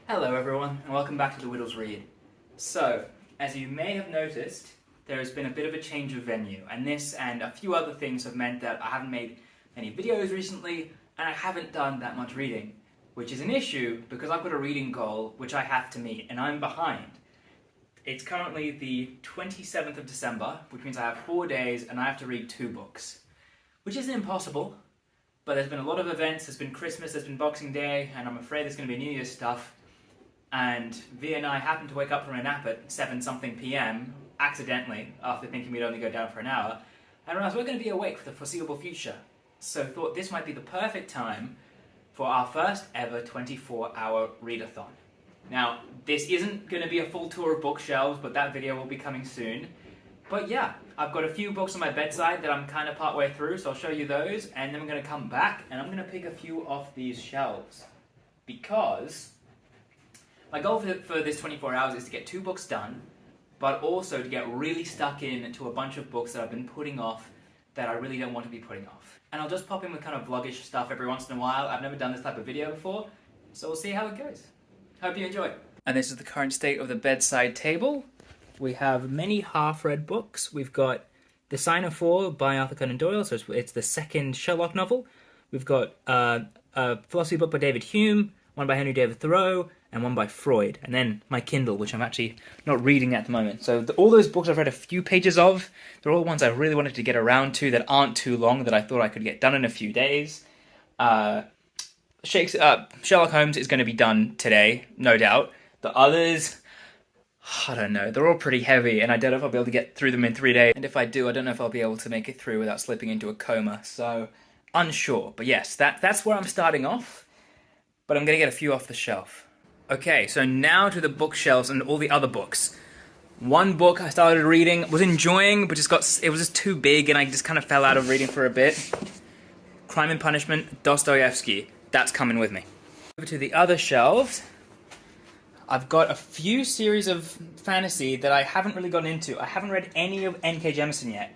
Hello everyone, and welcome back to the Whittle's Read. So, as you may have noticed, there has been a bit of a change of venue, and this and a few other things have meant that I haven't made any videos recently, and I haven't done that much reading, which is an issue because I've got a reading goal which I have to meet, and I'm behind. It's currently the 27th of December, which means I have 4 days and I have to read 2 books, which isn't impossible, but there's been a lot of events. There's been Christmas, there's been Boxing Day, and I'm afraid there's going to be New Year's stuff. And V and I happened to wake up from a nap at 7-something p.m. accidentally, after thinking we'd only go down for an hour, and realised we're going to be awake for the foreseeable future. So thought this might be the perfect time for our first ever 24-hour readathon. Now, this isn't going to be a full tour of bookshelves, but that video will be coming soon. But yeah, I've got a few books on my bedside that I'm kind of partway through, so I'll show you those, and then I'm going to come back and I'm going to pick a few off these shelves. Because my goal for this 24 hours is to get 2 books done, but also to get really stuck into a bunch of books that I've been putting off that I really don't want to be putting off. And I'll just pop in with kind of vlogish stuff every once in a while. I've never done this type of video before, so we'll see how it goes. Hope you enjoy. And this is the current state of the bedside table. We have many half-read books. We've got The Sign of Four by Arthur Conan Doyle, so it's the second Sherlock novel. We've got a philosophy book by David Hume, one by Henry David Thoreau, and one by Freud, and then my Kindle, which I'm actually not reading at the moment. So all those books I've read a few pages of, they're all ones I really wanted to get around to that aren't too long, that I thought I could get done in a few days. Sherlock Holmes is going to be done today, no doubt. The others, I don't know, they're all pretty heavy, and I don't know if I'll be able to get through them in 3 days. And if I do, I don't know if I'll be able to make it through without slipping into a coma, so unsure. But yes, that's where I'm starting off, but I'm going to get a few off the shelf. Okay, so now to the bookshelves and all the other books. One book I started reading, was enjoying, but it was just too big and I just kind of fell out of reading for a bit. Crime and Punishment, Dostoyevsky. That's coming with me. Over to the other shelves, I've got a few series of fantasy that I haven't really gotten into. I haven't read any of N.K. Jemisin yet.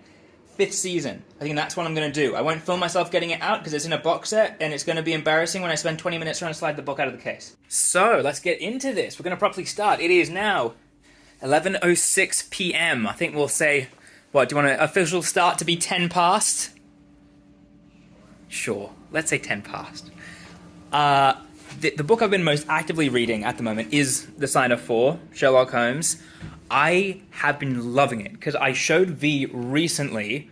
5th season. I think that's what I'm going to do. I won't film myself getting it out because it's in a box set and it's going to be embarrassing when I spend 20 minutes trying to slide the book out of the case. So, let's get into this. We're going to properly start. It is now 11:06 p.m. I think we'll say, what, do you want an official start to be 10 past? Sure, let's say 10 past. The book I've been most actively reading at the moment is The Sign of Four, Sherlock Holmes. I have been loving it, because I showed V recently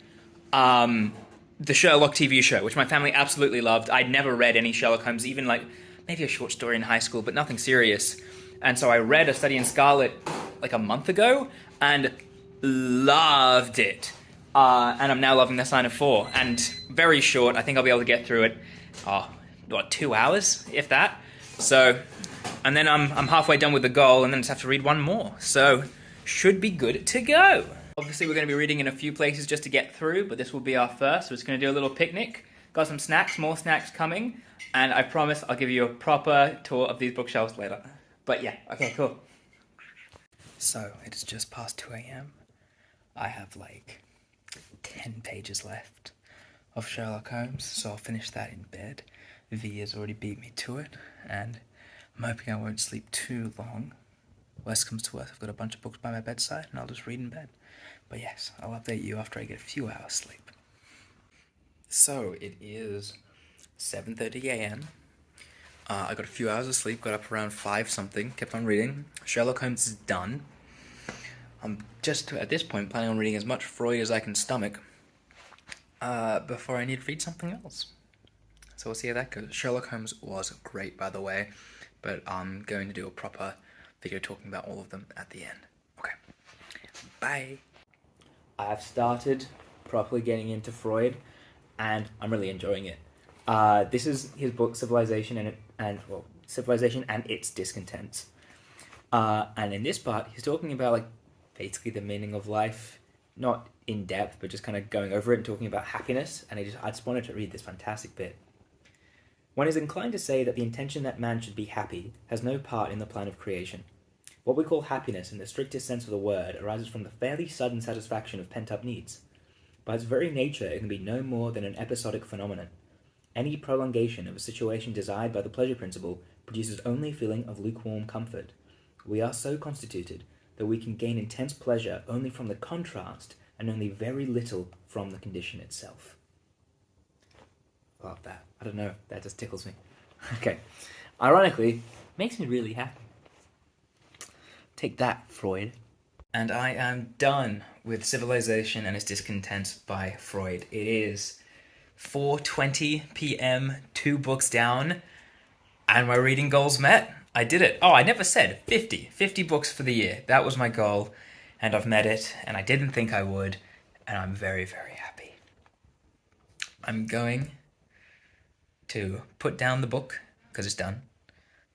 the Sherlock TV show, which my family absolutely loved. I'd never read any Sherlock Holmes, even like maybe a short story in high school, but nothing serious. And so I read A Study in Scarlet like a month ago, and loved it. And I'm now loving The Sign of Four, and very short. I think I'll be able to get through it, 2 hours, if that. So, and then I'm halfway done with the goal, and then just have to read one more. So, should be good to go. Obviously, we're going to be reading in a few places just to get through, but this will be our first. So, we're just going to do a little picnic. Got some snacks, more snacks coming, and I promise I'll give you a proper tour of these bookshelves later. But yeah, okay, cool. So, it is just past 2 a.m. I have like 10 pages left of Sherlock Holmes, so I'll finish that in bed. V has already beat me to it, and I'm hoping I won't sleep too long. Worst comes to worst, I've got a bunch of books by my bedside, and I'll just read in bed. But yes, I'll update you after I get a few hours sleep. So, it is 7:30 a.m. I got a few hours of sleep, got up around 5-something, kept on reading. Sherlock Holmes is done. I'm just, at this point, planning on reading as much Freud as I can stomach before I need to read something else. So we'll see how that goes. Sherlock Holmes was great, by the way, but I'm going to do a proper video talking about all of them at the end. Okay, bye. I have started properly getting into Freud, and I'm really enjoying it. This is his book, Civilization Civilization and Its Discontents. And in this part, he's talking about like basically the meaning of life, not in depth, but just kind of going over it and talking about happiness. And I just wanted to read this fantastic bit. One is inclined to say that the intention that man should be happy has no part in the plan of creation. What we call happiness in the strictest sense of the word arises from the fairly sudden satisfaction of pent-up needs. By its very nature, it can be no more than an episodic phenomenon. Any prolongation of a situation desired by the pleasure principle produces only a feeling of lukewarm comfort. We are so constituted that we can gain intense pleasure only from the contrast and only very little from the condition itself. Love that. I don't know, that just tickles me. Okay. Ironically, makes me really happy. Take that, Freud. And I am done with Civilization and Its Discontents by Freud. It is 4:20 p.m., 2 books down, and my reading goal's met. I did it. Oh, I never said 50 books for the year. That was my goal, and I've met it, and I didn't think I would, and I'm very, very happy. I'm going to put down the book, because it's done,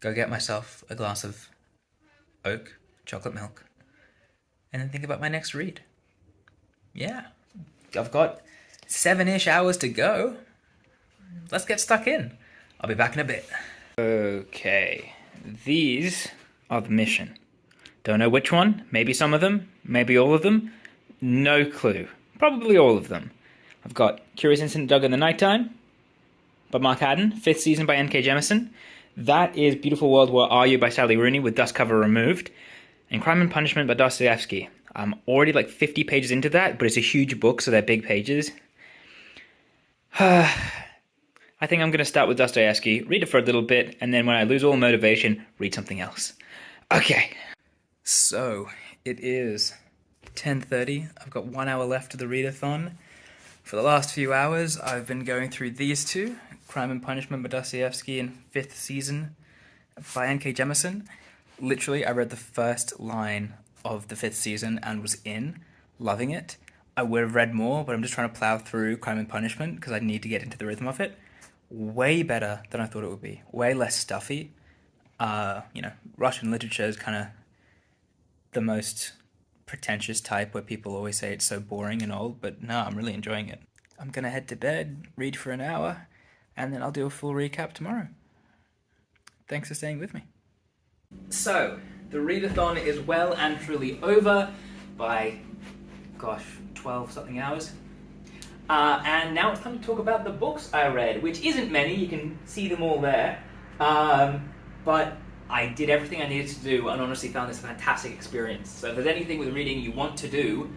go get myself a glass of oak chocolate milk, and then think about my next read. Yeah, I've got 7-ish hours to go. Let's get stuck in. I'll be back in a bit. Okay, these are the mission. Don't know which one, maybe some of them, maybe all of them. No clue. Probably all of them. I've got Curious Incident Dug in the Nighttime by Mark Haddon, 5th season by N.K. Jemisin. That is Beautiful World, Where Are You by Sally Rooney with dust cover removed. And Crime and Punishment by Dostoyevsky. I'm already like 50 pages into that, but it's a huge book, so they're big pages. I think I'm going to start with Dostoyevsky, read it for a little bit, and then when I lose all motivation, read something else. Okay. So, it is 10:30. I've got 1 hour left of the readathon. For the last few hours, I've been going through these two, Crime and Punishment by Dostoyevsky and 5th season by N.K. Jemisin. Literally, I read the first line of the 5th season and was loving it. I would have read more, but I'm just trying to plow through Crime and Punishment because I need to get into the rhythm of it. Way better than I thought it would be. Way less stuffy. Russian literature is kind of the most pretentious type where people always say it's so boring and old, but no, I'm really enjoying it. I'm going to head to bed, read for an hour, and then I'll do a full recap tomorrow. Thanks for staying with me. So, the readathon is well and truly over by, 12-something hours. And now it's time to talk about the books I read, which isn't many, you can see them all there. But I did everything I needed to do and honestly found this a fantastic experience. So if there's anything with reading you want to do,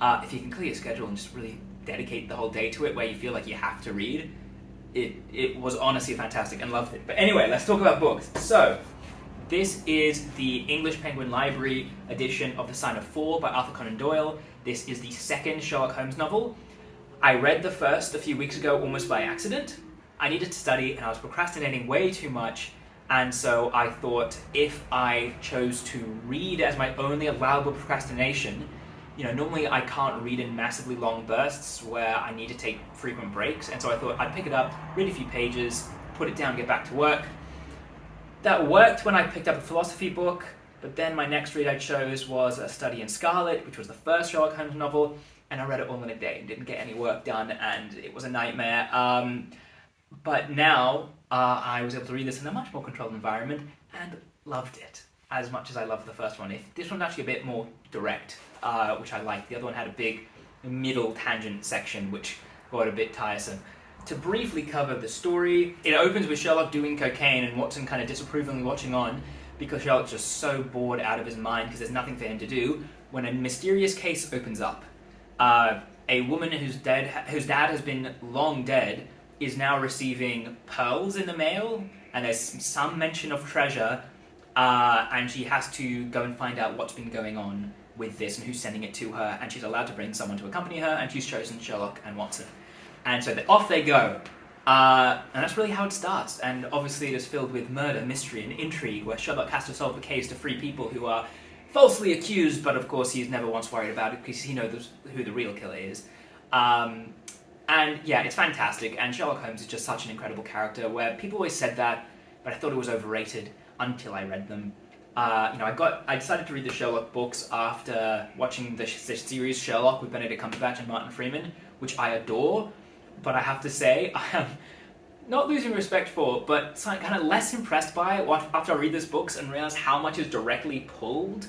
if you can clear your schedule and just really dedicate the whole day to it where you feel like you have to read, it was honestly fantastic and loved it. But anyway, let's talk about books. So, this is the English Penguin Library edition of The Sign of Four by Arthur Conan Doyle. This is the second Sherlock Holmes novel. I read the first a few weeks ago almost by accident. I needed to study and I was procrastinating way too much, and so I thought if I chose to read as my only allowable procrastination, normally I can't read in massively long bursts where I need to take frequent breaks, and so I thought I'd pick it up, read a few pages, put it down, get back to work. That worked when I picked up a philosophy book, but then my next read I chose was A Study in Scarlet, which was the first Sherlock Holmes novel, and I read it all in a day and didn't get any work done, and it was a nightmare. But now I was able to read this in a much more controlled environment and loved it as much as I loved the first one. This one's actually a bit more direct, which I liked. The other one had a big middle tangent section, which got a bit tiresome. To briefly cover the story, it opens with Sherlock doing cocaine and Watson kind of disapprovingly watching on because Sherlock's just so bored out of his mind because there's nothing for him to do when a mysterious case opens up. A woman whose dad has been long dead is now receiving pearls in the mail, and there's some mention of treasure, and she has to go and find out what's been going on with this and who's sending it to her, and she's allowed to bring someone to accompany her, and she's chosen Sherlock and Watson. And so off they go. And that's really how it starts. And obviously it is filled with murder, mystery, and intrigue, where Sherlock has to solve a case to free people who are falsely accused, but of course he's never once worried about it because he knows who the real killer is. And yeah, it's fantastic. And Sherlock Holmes is just such an incredible character, where people always said that, but I thought it was overrated until I read them. I decided to read the Sherlock books after watching the series Sherlock with Benedict Cumberbatch and Martin Freeman, which I adore. But I have to say, I am not losing respect for, but kind of less impressed by it after I read these books and realize how much is directly pulled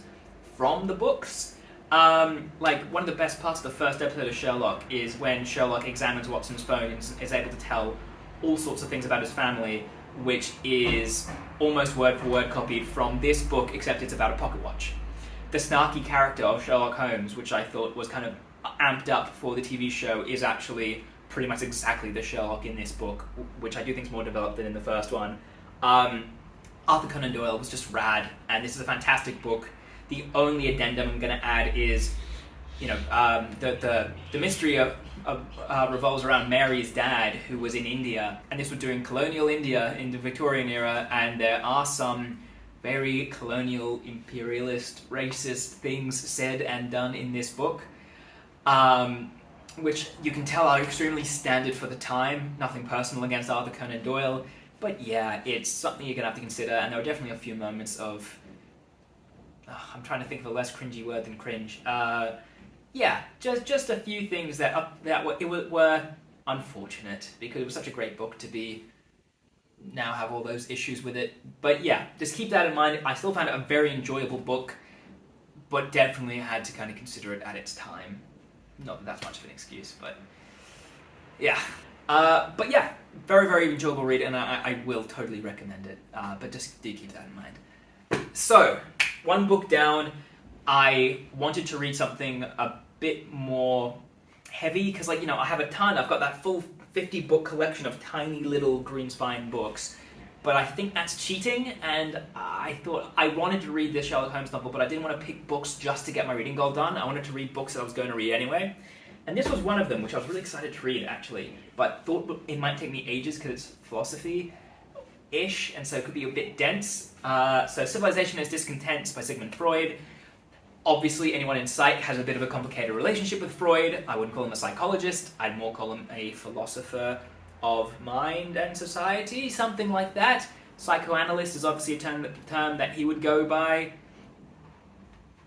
from the books. One of the best parts of the first episode of Sherlock is when Sherlock examines Watson's phone and is able to tell all sorts of things about his family which is almost word for word copied from this book, except it's about a pocket watch. The snarky character of Sherlock Holmes, which I thought was kind of amped up for the TV show, is actually pretty much exactly the Sherlock in this book, which I do think is more developed than in the first one. Arthur Conan Doyle was just rad, and this is a fantastic book. The only addendum I'm going to add is, the mystery revolves around Mary's dad, who was in India, and this was during colonial India in the Victorian era, and there are some very colonial, imperialist, racist things said and done in this book, which you can tell are extremely standard for the time. Nothing personal against Arthur Conan Doyle, but yeah, it's something you're going to have to consider, and there were definitely a few moments of... I'm trying to think of a less cringy word than cringe. Just a few things that were unfortunate, because it was such a great book to be now have all those issues with it. But yeah, just keep that in mind. I still found it a very enjoyable book, but definitely had to kind of consider it at its time. Not that that's much of an excuse, but yeah. Very, very enjoyable read, and I will totally recommend it. But just do keep that in mind. So, one book down. I wanted to read something a bit more heavy, because I have a ton. I've got that full 50 book collection of tiny little green spine books, but I think that's cheating, and I thought I wanted to read this Sherlock Holmes novel, but I didn't want to pick books just to get my reading goal done. I wanted to read books that I was going to read anyway, and this was one of them, which I was really excited to read, actually, but thought it might take me ages because it's philosophy-ish, and so it could be a bit dense. So Civilization is Discontents by Sigmund Freud. Obviously, anyone in psych has a bit of a complicated relationship with Freud. I wouldn't call him a psychologist. I'd more call him a philosopher of mind and society, something like that. Psychoanalyst is obviously a term that he would go by.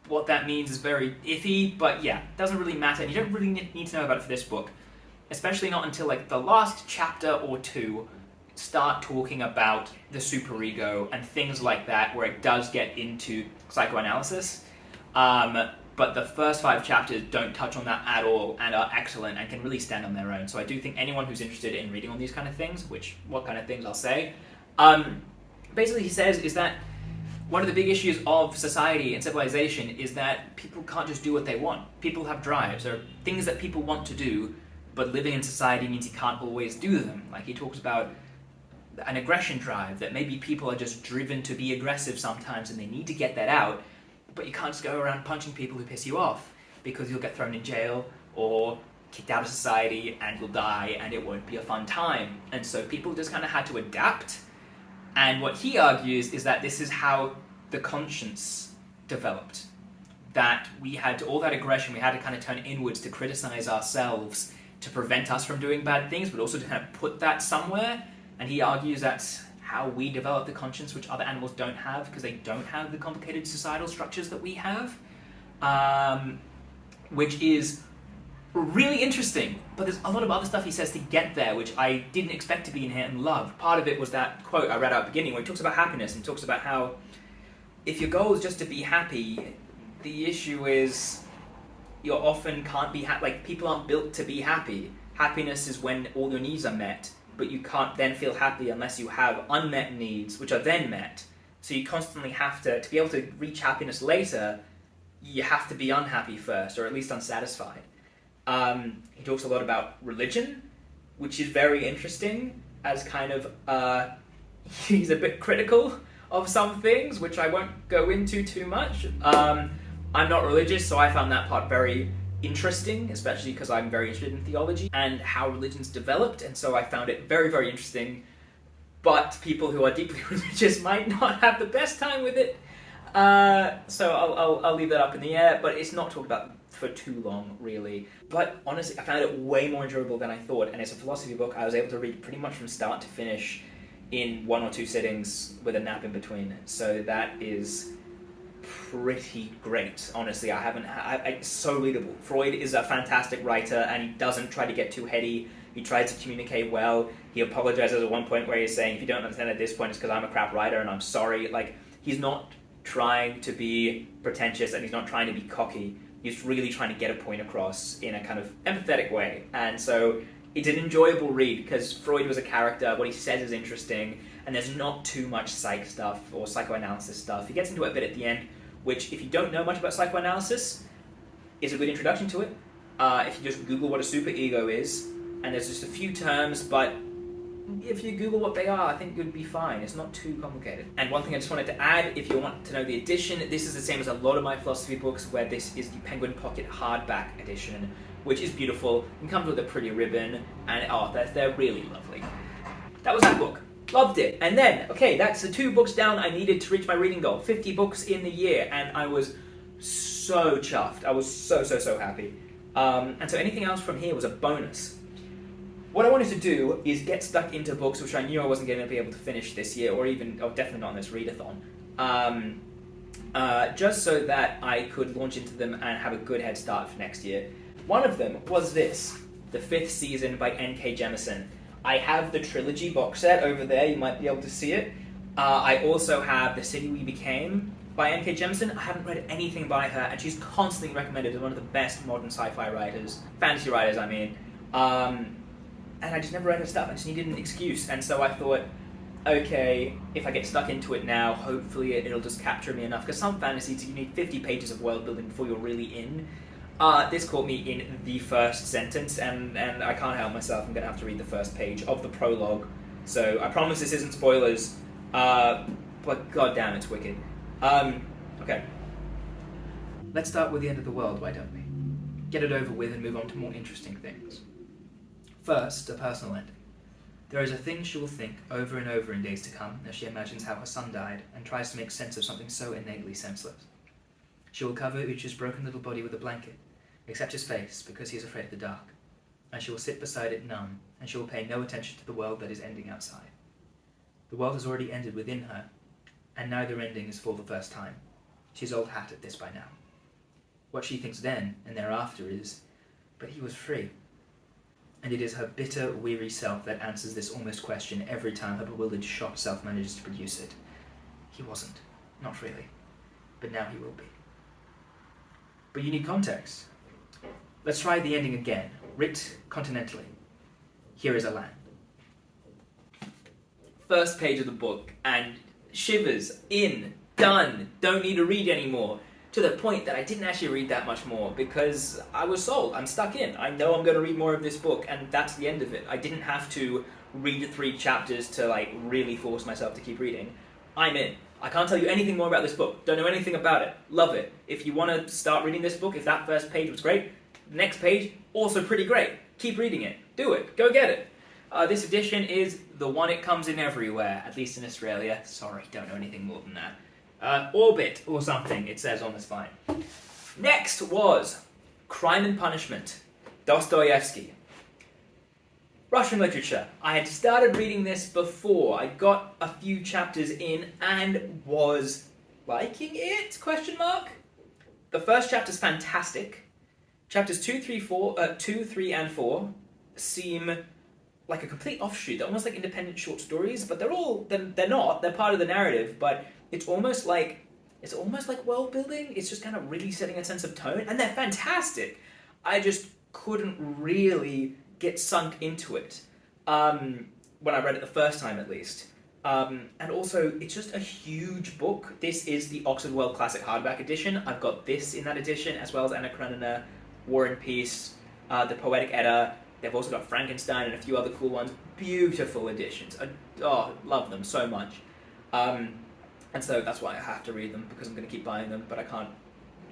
What that means is very iffy, but yeah, doesn't really matter. And you don't really need to know about it for this book, especially not until the last chapter or two start talking about the superego and things like that, where it does get into psychoanalysis. But the first 5 chapters don't touch on that at all and are excellent and can really stand on their own. So I do think anyone who's interested in reading on these kind of things, what kind of things I'll say, basically he says is that one of the big issues of society and civilization is that people can't just do what they want. People have drives. There are things that people want to do, but living in society means you can't always do them. Like he talks about an aggression drive, that maybe people are just driven to be aggressive sometimes and they need to get that out. But you can't just go around punching people who piss you off, because you'll get thrown in jail or kicked out of society and you'll die and it won't be a fun time. And so people just kind of had to adapt. And what he argues is that this is how the conscience developed. That we had all that aggression, we had to kind of turn inwards to criticize ourselves to prevent us from doing bad things, but also to kind of put that somewhere. And he argues that's how we develop the conscience, which other animals don't have, because they don't have the complicated societal structures that we have, which is really interesting. But there's a lot of other stuff he says to get there, which I didn't expect to be in here and love. Part of it was that quote I read out at the beginning, where he talks about happiness and talks about how if your goal is just to be happy, the issue is you often can't be happy. Like, people aren't built to be happy. Happiness is when all your needs are met, but you can't then feel happy unless you have unmet needs, which are then met. So you constantly have to be able to reach happiness later, you have to be unhappy first, or at least unsatisfied. He talks a lot about religion, which is very interesting, as kind of, he's a bit critical of some things, which I won't go into too much. I'm not religious, so I found that part very interesting, especially because I'm very interested in theology and how religions developed, and so I found it very, very interesting. But people who are deeply religious might not have the best time with it, so I'll leave that up in the air. But it's not talked about for too long, really. But honestly, I found it way more enjoyable than I thought, and it's a philosophy book I was able to read pretty much from start to finish in 1 or 2 sittings with a nap in between. So that is pretty great, honestly. It's so readable. Freud is a fantastic writer, and he doesn't try to get too heady. He tries to communicate well. He apologizes at one point where he's saying, if you don't understand at this point, it's because I'm a crap writer and I'm sorry. Like, he's not trying to be pretentious, and he's not trying to be cocky. He's really trying to get a point across in a kind of empathetic way. And so It's an enjoyable read because Freud was a character, what he says is interesting, and there's not too much psych stuff or psychoanalysis stuff. He gets into it a bit at the end, which, if you don't know much about psychoanalysis, is a good introduction to it. If you just Google what a superego is, and there's just a few terms, but if you Google what they are, I think you'd be fine. It's not too complicated. And one thing I just wanted to add, if you want to know the edition, this is the same as a lot of my philosophy books, where this is the Penguin Pocket hardback edition, which is beautiful and comes with a pretty ribbon, and they're really lovely. That was that book. Loved it. And then, okay, that's the 2 books down I needed to reach my reading goal. 50 books in the year, and I was so chuffed. I was so happy. And so anything else from here was a bonus. What I wanted to do is get stuck into books which I knew I wasn't going to be able to finish this year, or definitely not in this readathon, just so that I could launch into them and have a good head start for next year. One of them was this, The 5th Season by N.K. Jemisin. I have the trilogy box set over there, you might be able to see it. I also have The City We Became by N.K. Jemisin. I haven't read anything by her, and she's constantly recommended as one of the best modern sci-fi writers, fantasy writers, I mean. And I just never read her stuff. I just needed an excuse. And so I thought, okay, if I get stuck into it now, hopefully it'll just capture me enough. Because some fantasies, you need 50 pages of world building before you're really in. This caught me in the first sentence, and I can't help myself. I'm going to have to read the first page of the prologue. So I promise this isn't spoilers, but goddamn, it's wicked. Okay. Let's start with the end of the world, why don't we? Get it over with and move on to more interesting things. First, a personal ending. There is a thing she will think over and over in days to come as she imagines how her son died and tries to make sense of something so innately senseless. She will cover Ucha's broken little body with a blanket, except his face because he is afraid of the dark, and she will sit beside it numb, and she will pay no attention to the world that is ending outside. The world has already ended within her, and neither ending is for the first time. She's old hat at this by now. What she thinks then and thereafter is, but he was free. And it is her bitter, weary self that answers this almost question every time her bewildered, shocked self manages to produce it. He wasn't. Not really. But now he will be. But you need context. Let's try the ending again, writ continentally. Here is a land. First page of the book, and shivers, in, done, don't need to read anymore. To the point that I didn't actually read that much more because I was sold. I'm stuck in. I know I'm going to read more of this book, and that's the end of it. I didn't have to read 3 chapters to really force myself to keep reading. I'm in. I can't tell you anything more about this book. Don't know anything about it. Love it. If you want to start reading this book, if that first page was great, the next page, also pretty great. Keep reading it. Do it. Go get it. This edition is the one it comes in everywhere, at least in Australia. Sorry, don't know anything more than that. Orbit or something, it says on the spine. Next was Crime and Punishment, Dostoyevsky. Russian literature. I had started reading this before. I got a few chapters in and was liking it? ? The first chapter's fantastic. Chapters 2, 3, and 4 seem like a complete offshoot. They're almost like independent short stories, but they're not. They're part of the narrative, but it's almost like world building. It's just kind of really setting a sense of tone, and they're fantastic. I just couldn't really get sunk into it when I read it the first time, at least. And also, it's just a huge book. This is the Oxford World Classic hardback edition. I've got this in that edition, as well as Anna Karenina, War and Peace, the Poetic Edda. They've also got Frankenstein and a few other cool ones. Beautiful editions. Love them so much. And so that's why I have to read them, because I'm going to keep buying them, but I can't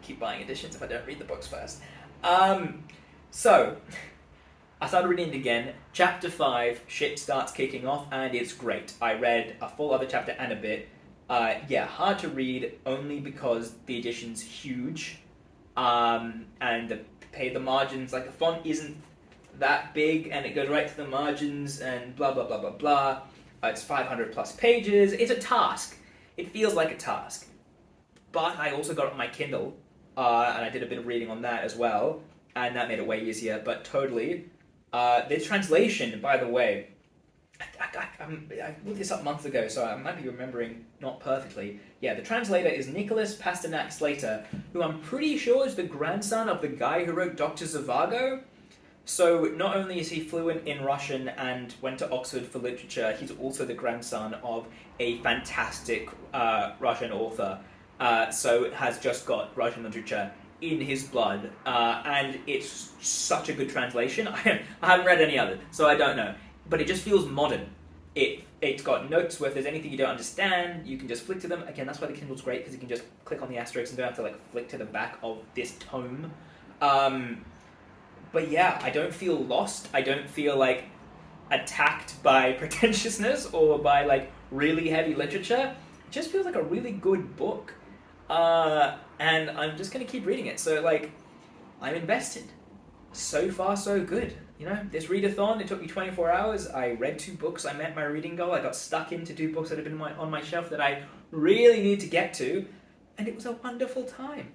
keep buying editions if I don't read the books first. So, I started reading it again. Chapter 5, shit starts kicking off, and it's great. I read a full other chapter and a bit. Hard to read, only because the edition's huge, and the margins, the font isn't that big, and it goes right to the margins, and blah, blah, blah, blah, blah. It's 500 plus pages. It's a task. It feels like a task. But I also got it on my Kindle, and I did a bit of reading on that as well, and that made it way easier, but totally. The translation, by the way, I looked this up months ago, so I might be remembering not perfectly. Yeah, the translator is Nicholas Pasternak Slater, who I'm pretty sure is the grandson of the guy who wrote Dr. Zhivago. So not only is he fluent in Russian and went to Oxford for literature, he's also the grandson of a fantastic Russian author. So has just got Russian literature in his blood, and it's such a good translation. I haven't read any other, so I don't know. But it just feels modern. It's got notes where if there's anything you don't understand, you can just flick to them. Again, that's why the Kindle's great, because you can just click on the asterisks and don't have to like flick to the back of this tome. But yeah, I don't feel lost. I don't feel like attacked by pretentiousness or by like really heavy literature. It just feels like a really good book. And I'm just going to keep reading it. So like, I'm invested. So far, so good. You know, this readathon, it took me 24 hours. I read 2 books. I met my reading goal. I got stuck into 2 books that had been on my shelf that I really need to get to. And it was a wonderful time.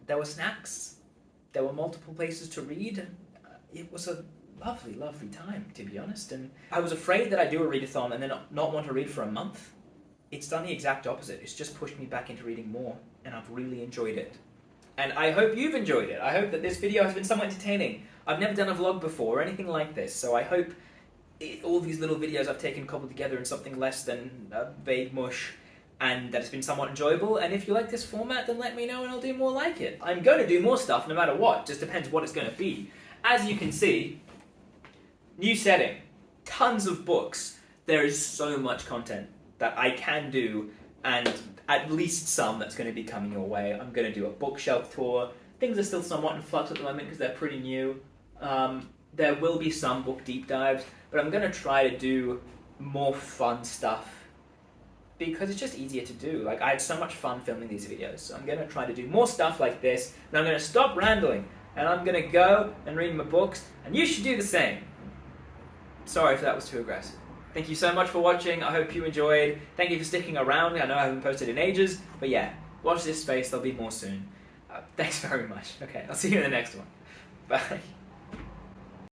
There were snacks. There were multiple places to read. It was a lovely, lovely time, to be honest. And I was afraid that I'd do a readathon and then not want to read for a month. It's done the exact opposite. It's just pushed me back into reading more, and I've really enjoyed it. And I hope you've enjoyed it. I hope that this video has been somewhat entertaining. I've never done a vlog before or anything like this, so I hope all these little videos I've taken cobbled together in something less than a vague mush, and that it's been somewhat enjoyable. And if you like this format, then let me know and I'll do more like it. I'm going to do more stuff no matter what, just depends what it's going to be. As you can see, new setting, tons of books. There is so much content that I can do, and at least some that's going to be coming your way. I'm going to do a bookshelf tour. Things are still somewhat in flux at the moment because they're pretty new. There will be some book deep dives, but I'm going to try to do more fun stuff because it's just easier to do. Like, I had so much fun filming these videos, so I'm going to try to do more stuff like this, and I'm going to stop rambling, and I'm going to go and read my books, and you should do the same. Sorry if that was too aggressive. Thank you so much for watching. I hope you enjoyed. Thank you for sticking around. I know I haven't posted in ages, but yeah, watch this space. There'll be more soon. Thanks very much. Okay, I'll see you in the next one. Bye.